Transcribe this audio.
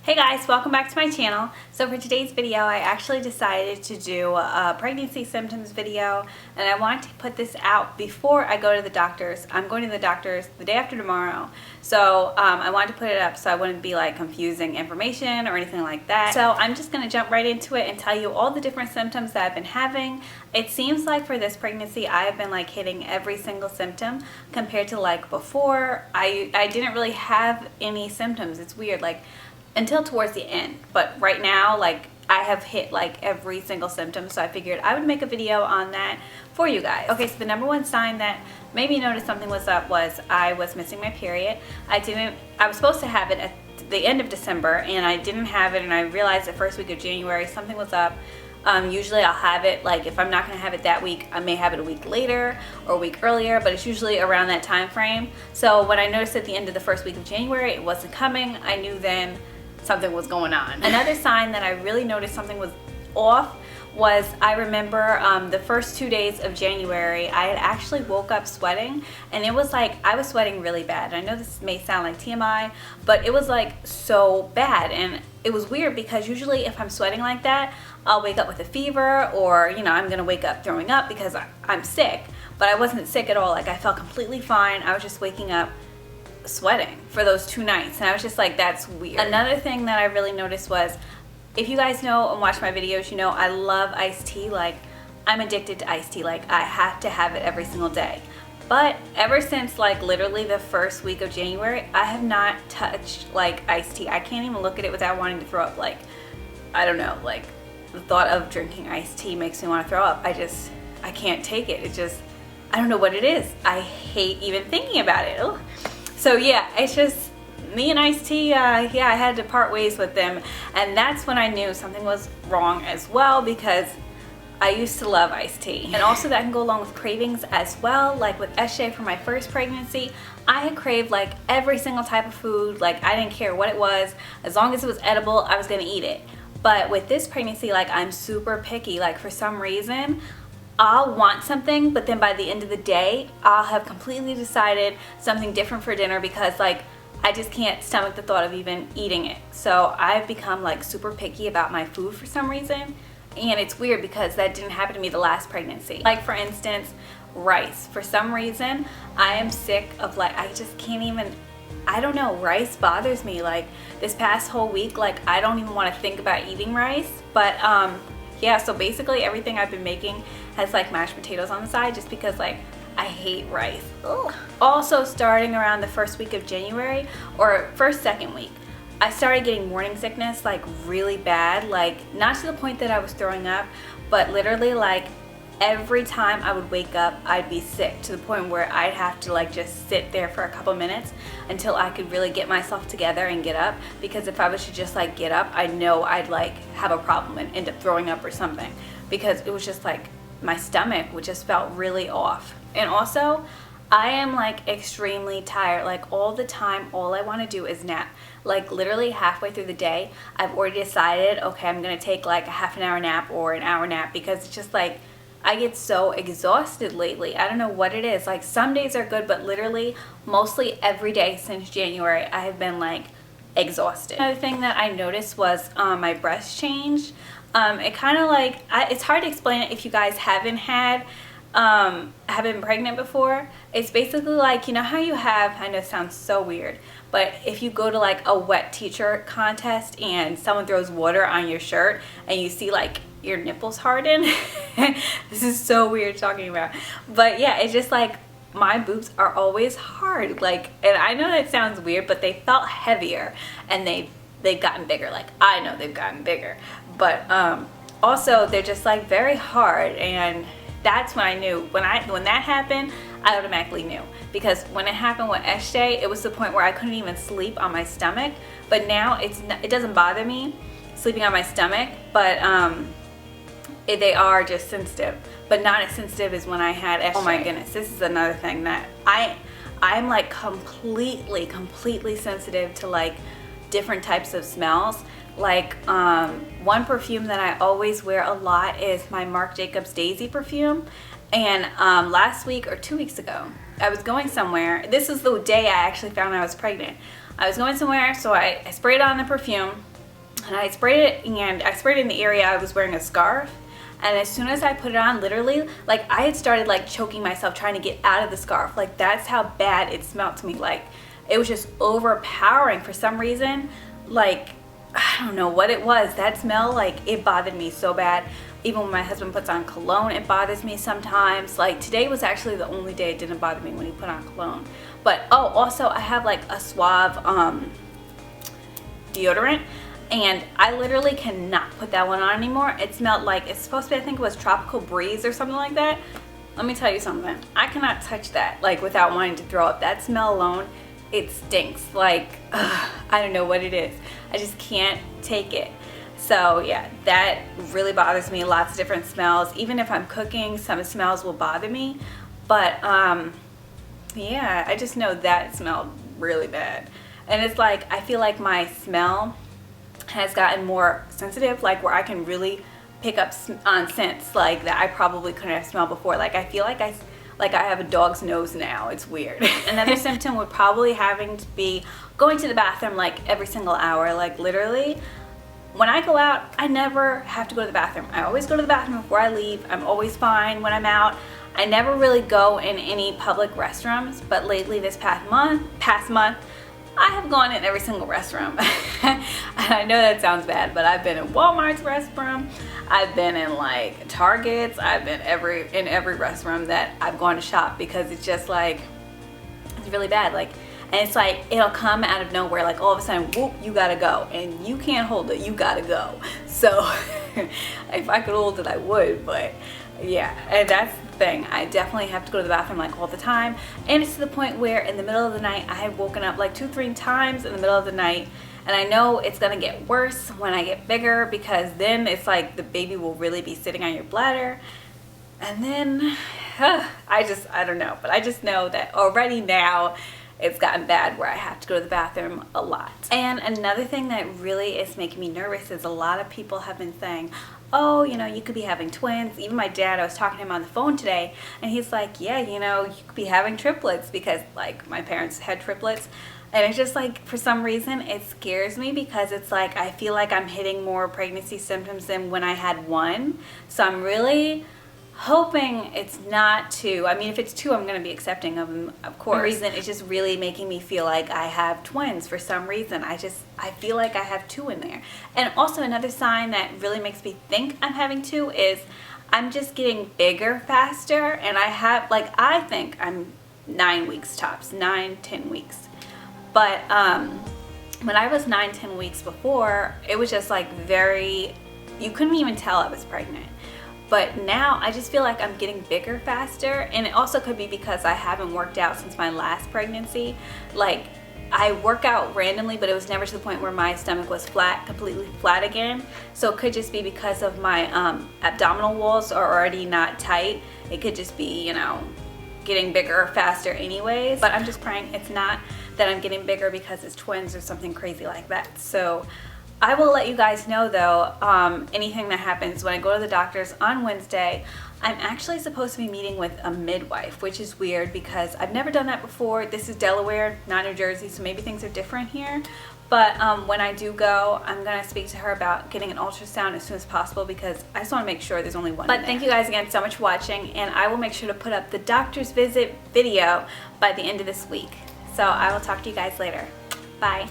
Hey guys, welcome back to my channel. So for today's video, I actually decided to do a pregnancy symptoms video, and I want to put this out before I go to the doctor's. I'm going to the doctor's the day after tomorrow. So I wanted to put it up so I wouldn't be like confusing information or anything like that. So I'm just gonna jump right into it and tell you all the different symptoms that I've been having. It seems like for this pregnancy, I have been like hitting every single symptom compared to like before. I didn't really have any symptoms. It's weird, like until towards the end, but right now like I have hit like every single symptom, so I figured I would make a video on that for you guys. Okay, so the number one sign that made me notice something was up was I was missing my period. I was supposed to have it at the end of December and I didn't have it, and I realized the first week of January something was up. Usually I'll have it, like if I'm not going to have it that week, I may have it a week later or a week earlier, but it's usually around that time frame. So when I noticed at the end of the first week of January it wasn't coming, I knew then something was going on. Another sign that I really noticed something was off was I remember the first 2 days of January I had actually woke up sweating, and it was like I was sweating really bad. I know this may sound like TMI, but it was like so bad, and it was weird because usually if I'm sweating like that I'll wake up with a fever, or you know, I'm gonna wake up throwing up because I'm sick. But I wasn't sick at all. Like I felt completely fine. I was just waking up sweating for those 2 nights, and I was just like, that's weird. Another thing that I really noticed was, if you guys know and watch my videos, you know I love iced tea. Like I'm addicted to iced tea. Like I have to have it every single day. But ever since like literally the first week of January, I have not touched like iced tea. I can't even look at it without wanting to throw up. Like I don't know, like the thought of drinking iced tea makes me want to throw up. I can't take it. It just, I don't know what it is. I hate even thinking about it. Ugh. So yeah, it's just me and iced tea, yeah, I had to part ways with them, and that's when I knew something was wrong as well, because I used to love iced tea. And also that can go along with cravings as well. Like with SJ for my first pregnancy, I had craved like every single type of food. Like I didn't care what it was, as long as it was edible, I was gonna eat it. But with this pregnancy, like I'm super picky. Like for some reason, I'll want something, but then by the end of the day, I'll have completely decided something different for dinner, because like I just can't stomach the thought of even eating it. So I've become like super picky about my food for some reason, and it's weird because that didn't happen to me the last pregnancy. Like for instance, rice. For some reason, I am sick of like, I just can't even, I don't know, rice bothers me. Like this past whole week, like I don't even want to think about eating rice. But yeah, so basically everything I've been making has like mashed potatoes on the side, just because like I hate rice. Ugh. Also starting around the first week of January, or second week, I started getting morning sickness like really bad. Like not to the point that I was throwing up, but literally like every time I would wake up I'd be sick, to the point where I'd have to like just sit there for a couple minutes until I could really get myself together and get up, because if I was to just like get up, I know I'd like have a problem and end up throwing up or something, because it was just like my stomach would just felt really off. And also I am like extremely tired. Like all the time, all I want to do is nap. Like literally halfway through the day I've already decided, okay, I'm gonna take like a half an hour nap or an hour nap, because it's just like I get so exhausted lately. I don't know what it is. Like some days are good, but literally mostly every day since January I have been like exhausted. Another thing that I noticed was my breast changed. It kind of like, it's hard to explain it if you guys haven't been pregnant before. It's basically like, you know how you have, I know it sounds so weird, but if you go to like a wet t-shirt contest and someone throws water on your shirt and you see like your nipples harden. This is so weird talking about, but yeah, it's just like my boobs are always hard. Like, and I know that sounds weird, but they felt heavier, and they've gotten bigger. Like I know they've gotten bigger, but also they're just like very hard. And that's when I knew, when that happened, I automatically knew, because when it happened with SJ, it was the point where I couldn't even sleep on my stomach. But now it doesn't bother me sleeping on my stomach, but they are just sensitive, but not as sensitive as when I had SJ. Oh my goodness, this is another thing that I'm like completely sensitive to like different types of smells. Like one perfume that I always wear a lot is my Marc Jacobs Daisy perfume. And last week or 2 weeks ago, I was going somewhere. This is the day I actually found I was pregnant. I was going somewhere, so I sprayed on the perfume, and I sprayed it, and I sprayed it in the area I was wearing a scarf. And as soon as I put it on, literally, like, I had started like choking myself trying to get out of the scarf. Like, that's how bad it smelled to me. Like, it was just overpowering for some reason. Like, I don't know what it was. That smell, like, it bothered me so bad. Even when my husband puts on cologne, it bothers me sometimes. Like, today was actually the only day it didn't bother me when he put on cologne. But, oh, also, I have, like, a Suave deodorant. And I literally cannot put that one on anymore. It smelled like, it's supposed to be, I think it was Tropical Breeze or something like that. Let me tell you something. I cannot touch that, like, without wanting to throw up. That smell alone, it stinks. Like, I don't know what it is. I just can't take it. So yeah, that really bothers me. Lots of different smells. Even if I'm cooking, some smells will bother me. But yeah, I just know that smelled really bad. And it's like, I feel like my smell has gotten more sensitive, like where I can really pick up on scents like that I probably couldn't have smelled before. Like, I feel like I have a dog's nose now. It's weird. Another symptom would probably having to be going to the bathroom like every single hour. Like, literally, when I go out, I never have to go to the bathroom. I always go to the bathroom before I leave. I'm always fine when I'm out. I never really go in any public restrooms, but lately this past month, I have gone in every single restroom. And I know that sounds bad, but I've been in Walmart's restroom. I've been in like Target's. I've been in every restroom that I've gone to shop, because it's just like, it's really bad. Like, and it's like, it'll come out of nowhere. Like, all of a sudden, whoop, you gotta go. And you can't hold it, you gotta go. So if I could hold it, I would, but yeah, and that's the thing. I definitely have to go to the bathroom like all the time. And it's to the point where in the middle of the night, I have woken up like 2-3 times in the middle of the night. And I know it's gonna get worse when I get bigger, because then it's like the baby will really be sitting on your bladder. And then, I don't know. But I just know that already now, it's gotten bad where I have to go to the bathroom a lot. And another thing that really is making me nervous is a lot of people have been saying, oh, you know, you could be having twins. Even my dad, I was talking to him on the phone today, and he's like, yeah, you know, you could be having triplets, because like my parents had triplets. And it's just like, for some reason, it scares me, because it's like, I feel like I'm hitting more pregnancy symptoms than when I had one. So I'm really hoping it's not 2. I mean, if it's 2, I'm going to be accepting of them, of course. The reason it's just really making me feel like I have twins for some reason. I feel like I have 2 in there. And also another sign that really makes me think I'm having 2 is I'm just getting bigger faster. And I think I'm 9 weeks tops, 9-10 weeks. But when I was 9-10 weeks before, it was just like you couldn't even tell I was pregnant. But now I just feel like I'm getting bigger faster. And it also could be because I haven't worked out since my last pregnancy. Like, I work out randomly, but it was never to the point where my stomach was completely flat again. So it could just be because of my abdominal walls are already not tight. It could just be, you know, getting bigger faster anyways. But I'm just praying it's not that I'm getting bigger because it's twins or something crazy like that. So I will let you guys know though, anything that happens when I go to the doctor's on Wednesday. I'm actually supposed to be meeting with a midwife, which is weird because I've never done that before. This is Delaware, not New Jersey, so maybe things are different here. But when I do go, I'm going to speak to her about getting an ultrasound as soon as possible, because I just want to make sure there's only one. But thank you guys again so much for watching, and I will make sure to put up the doctor's visit video by the end of this week. So I will talk to you guys later. Bye.